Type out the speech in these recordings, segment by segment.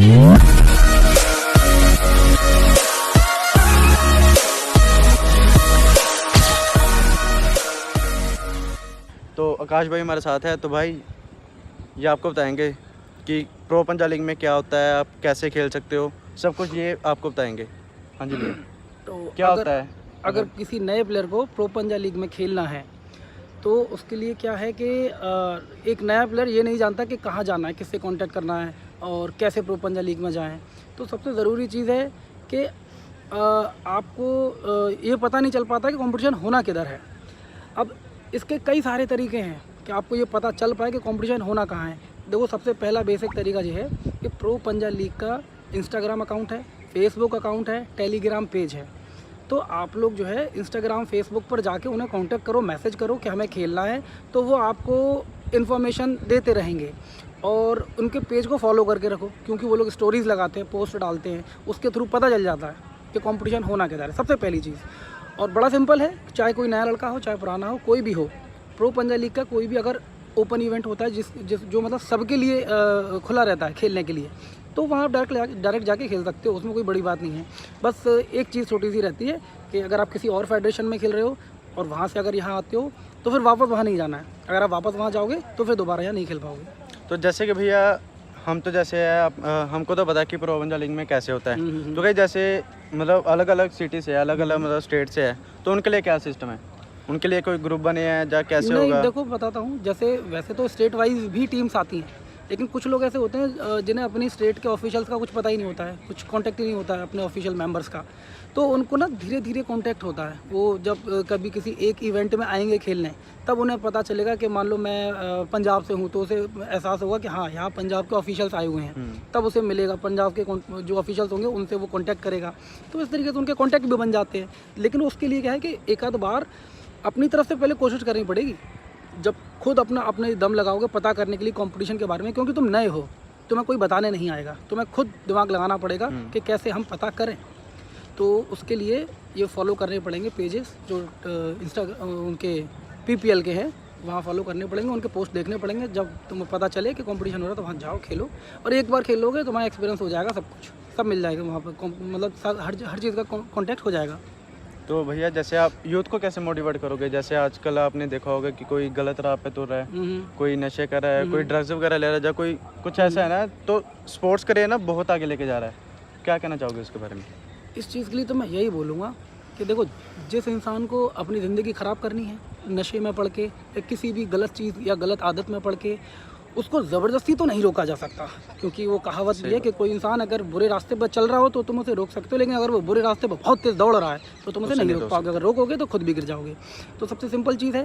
तो आकाश भाई हमारे साथ है। तो भाई ये आपको बताएंगे कि प्रो पंजा लीग में क्या होता है, आप कैसे खेल सकते हो, सब कुछ ये आपको बताएंगे। हाँ जी भैया, तो क्या होता है? अगर किसी नए प्लेयर को प्रो पंजा लीग में खेलना है तो उसके लिए क्या है कि एक नया प्लेयर ये नहीं जानता कि कहाँ जाना है, किससे कांटेक्ट करना है और कैसे प्रो पंजा लीग में जाएं। तो सबसे ज़रूरी चीज़ है कि आपको ये पता नहीं चल पाता कि कंपटीशन होना किधर है। अब इसके कई सारे तरीके हैं कि आपको ये पता चल पाए कि कंपटीशन होना कहाँ है। देखो, सबसे पहला बेसिक तरीका ये है कि प्रो पंजा लीग का इंस्टाग्राम अकाउंट है, फेसबुक अकाउंट है, टेलीग्राम पेज है। तो आप लोग जो है इंस्टाग्राम फेसबुक पर जाके उन्हें कांटेक्ट करो, मैसेज करो कि हमें खेलना है, तो वो आपको इन्फॉर्मेशन देते रहेंगे। और उनके पेज को फॉलो करके रखो, क्योंकि वो लोग स्टोरीज़ लगाते हैं, पोस्ट डालते हैं, उसके थ्रू पता चल जाता है कि कंपटीशन होना किधर है। सबसे पहली चीज़, और बड़ा सिंपल है, चाहे कोई नया लड़का हो चाहे पुराना हो, कोई भी हो, प्रो पंजा लीग का कोई भी अगर ओपन इवेंट होता है जो मतलब सबके लिए खुला रहता है खेलने के लिए, तो वहाँ आप डायरेक्ट जाके खेल सकते हो। उसमें कोई बड़ी बात नहीं है। बस एक चीज़ छोटी सी रहती है कि अगर आप किसी और फेडरेशन में खेल रहे हो और वहाँ से अगर यहाँ आते हो तो फिर वापस वहाँ नहीं जाना है। अगर आप वापस वहाँ जाओगे तो फिर दोबारा यहाँ नहीं खेल पाओगे। तो जैसे कि भैया हम तो जैसे है हमको तो पता है कि प्रो पंजा लीग में कैसे होता है। तो कहीं जैसे मतलब अलग अलग सिटी से, अलग अलग मतलब स्टेट से है, तो उनके लिए क्या सिस्टम है? उनके लिए कोई ग्रुप बने हैं या कैसे नहीं, होगा? देखो बताता हूँ। जैसे वैसे तो स्टेट वाइज भी टीम्स आती हैं, लेकिन कुछ लोग ऐसे होते हैं जिन्हें अपनी स्टेट के ऑफिशियल्स का कुछ पता ही नहीं होता है, कुछ कांटेक्ट ही नहीं होता है अपने ऑफिशियल मेंबर्स का। तो उनको ना धीरे धीरे कांटेक्ट होता है। वो जब कभी किसी एक इवेंट में आएंगे खेलने, तब उन्हें पता चलेगा कि मान लो मैं पंजाब से हूँ, तो उसे एहसास होगा कि हाँ, यहाँ पंजाब के ऑफिशियल्स आए हुए हैं। तब उसे मिलेगा, पंजाब के जो ऑफिशियल्स होंगे उनसे वो कॉन्टैक्ट करेगा। तो इस तरीके से उनके कॉन्टैक्ट भी बन जाते हैं। लेकिन उसके लिए क्या है कि एक आध बार अपनी तरफ से पहले कोशिश करनी पड़ेगी। जब खुद अपने दम लगाओगे पता करने के लिए कंपटीशन के बारे में, क्योंकि तुम नए हो, तुम्हें कोई बताने नहीं आएगा, तुम्हें खुद दिमाग लगाना पड़ेगा कि कैसे हम पता करें। तो उसके लिए ये फॉलो करने पड़ेंगे पेजेस जो उनके PPL के हैं, वहाँ फॉलो करने पड़ेंगे, उनके पोस्ट देखने पड़ेंगे। जब तुम्हें पता चले कि कंपटीशन हो रहा है तो वहाँ जाओ, खेलो। और एक बार खेलोगे तुम्हारा एक्सपीरियंस हो जाएगा, सब कुछ सब मिल जाएगा वहाँ पर, मतलब हर चीज़ का कॉन्टैक्ट हो जाएगा। तो भैया जैसे आप यूथ को कैसे मोटिवेट करोगे? जैसे आजकल आपने देखा होगा कि कोई गलत राह पे तुर रहा है, कोई नशे कर रहा है, कोई ड्रग्स वगैरह ले रहा है, या कोई कुछ ऐसा है ना, तो स्पोर्ट्स करियर ना बहुत आगे लेके जा रहा है। क्या कहना चाहोगे उसके बारे में? इस चीज़ के लिए तो मैं यही बोलूँगा कि देखो, जिस इंसान को अपनी ज़िंदगी ख़राब करनी है नशे में पड़ के या किसी भी गलत चीज़ या गलत आदत में पड़ के, उसको ज़बरदस्ती तो नहीं रोका जा सकता। क्योंकि वो कहावत भी है कि कोई इंसान अगर बुरे रास्ते पर चल रहा हो तो तुम उसे रोक सकते हो, लेकिन अगर वो बुरे रास्ते पर बहुत तेज़ दौड़ रहा है तो तुम उसे नहीं रोक पाओगे। अगर रोकोगे तो खुद भी गिर जाओगे। तो सबसे सिंपल चीज़ है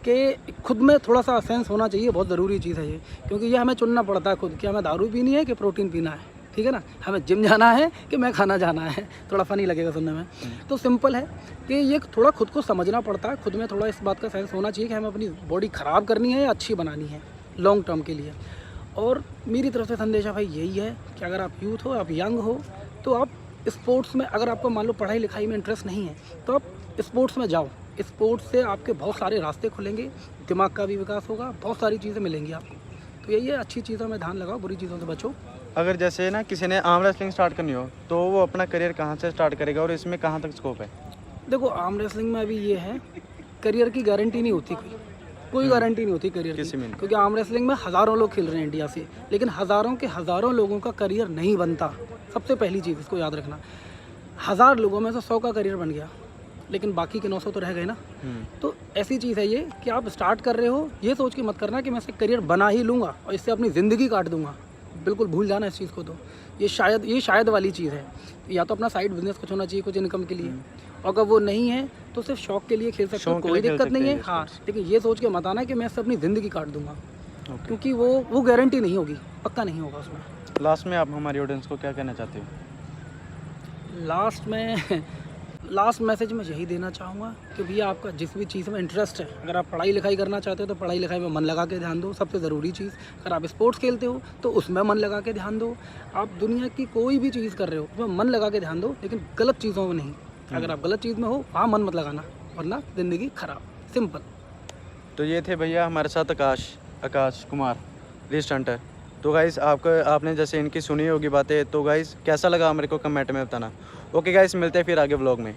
कि खुद में थोड़ा सा सेंस होना चाहिए, बहुत ज़रूरी चीज़ है ये। क्योंकि ये हमें चुनना पड़ता है खुद कि हमें दारू पीनी है कि प्रोटीन पीना है, ठीक है ना, हमें जिम जाना है कि मैं खाना जाना है। थोड़ा फनी लगेगा सुनने में। तो सिंपल है कि ये थोड़ा खुद को समझना पड़ता है, खुद में थोड़ा इस बात का सेंस होना चाहिए कि हमें अपनी बॉडी ख़राब करनी है या अच्छी बनानी है लॉन्ग टर्म के लिए। और मेरी तरफ से संदेशा भाई यही है कि अगर आप यूथ हो, आप यंग हो, तो आप स्पोर्ट्स में, अगर आपको मान लो पढ़ाई लिखाई में इंटरेस्ट नहीं है, तो आप स्पोर्ट्स में जाओ। स्पोर्ट्स से आपके बहुत सारे रास्ते खुलेंगे, दिमाग का भी विकास होगा, बहुत सारी चीज़ें मिलेंगी आपको। तो यही है, अच्छी चीज़ों में ध्यान लगाओ, बुरी चीज़ों से बचो। अगर जैसे ना किसी ने आर्म रेसलिंग स्टार्ट करनी हो तो वो अपना करियर कहाँ से स्टार्ट करेगा और इसमें कहाँ तक स्कोप है? देखो, आर्म रेसलिंग में अभी ये है, करियर की गारंटी नहीं होती, कोई गारंटी नहीं होती करियर की। क्योंकि आर्म रेसलिंग में हज़ारों लोग खेल रहे हैं इंडिया से, लेकिन हज़ारों के हज़ारों लोगों का करियर नहीं बनता। सबसे पहली चीज़ इसको याद रखना, 1000 लोगों में से 100 का करियर बन गया, लेकिन बाकी के 900 तो रह गए ना। तो ऐसी चीज़ है ये कि आप स्टार्ट कर रहे हो, ये सोच के मत करना कि मैं इससे करियर बना ही लूँगा और इससे अपनी ज़िंदगी काट दूँगा। बिल्कुल भूल जाना इस चीज़ को। तो ये शायद वाली चीज़ है। या तो अपना साइड बिजनेस कुछ होना चाहिए, कुछ इनकम के लिए। और अगर वो नहीं है तो सिर्फ शौक के लिए खेल सकते हो, कोई दिक्कत नहीं है। हाँ, लेकिन ये सोच के मत आना कि मैं इससे अपनी ज़िंदगी काट दूंगा, क्योंकि वो गारंटी नहीं होगी, पक्का नहीं होगा उसमें। लास्ट में आप हमारी ऑडियंस को क्या कहना चाहते हो? लास्ट मैसेज मैं यही देना चाहूँगा कि भैया आपका जिस भी चीज़ में इंटरेस्ट है, अगर आप पढ़ाई लिखाई करना चाहते हो तो पढ़ाई लिखाई में मन लगा के ध्यान दो, सबसे ज़रूरी चीज़। अगर आप स्पोर्ट्स खेलते हो तो उसमें मन लगा के ध्यान दो। आप दुनिया की कोई भी चीज़ कर रहे हो उसमें मन लगा के ध्यान दो, लेकिन गलत चीज़ों में नहीं। अगर आप गलत चीज़ में हो वहाँ मन मत लगाना, वरना ज़िंदगी ख़राब। सिंपल। तो ये थे भैया हमारे साथ आकाश कुमार, रेस्टोरेंट है। तो गाइस आपने जैसे इनकी सुनी होगी बातें, तो गाइस कैसा लगा मेरे को कमेंट में बताना। ओके गाइस, मिलते हैं फिर आगे व्लॉग में।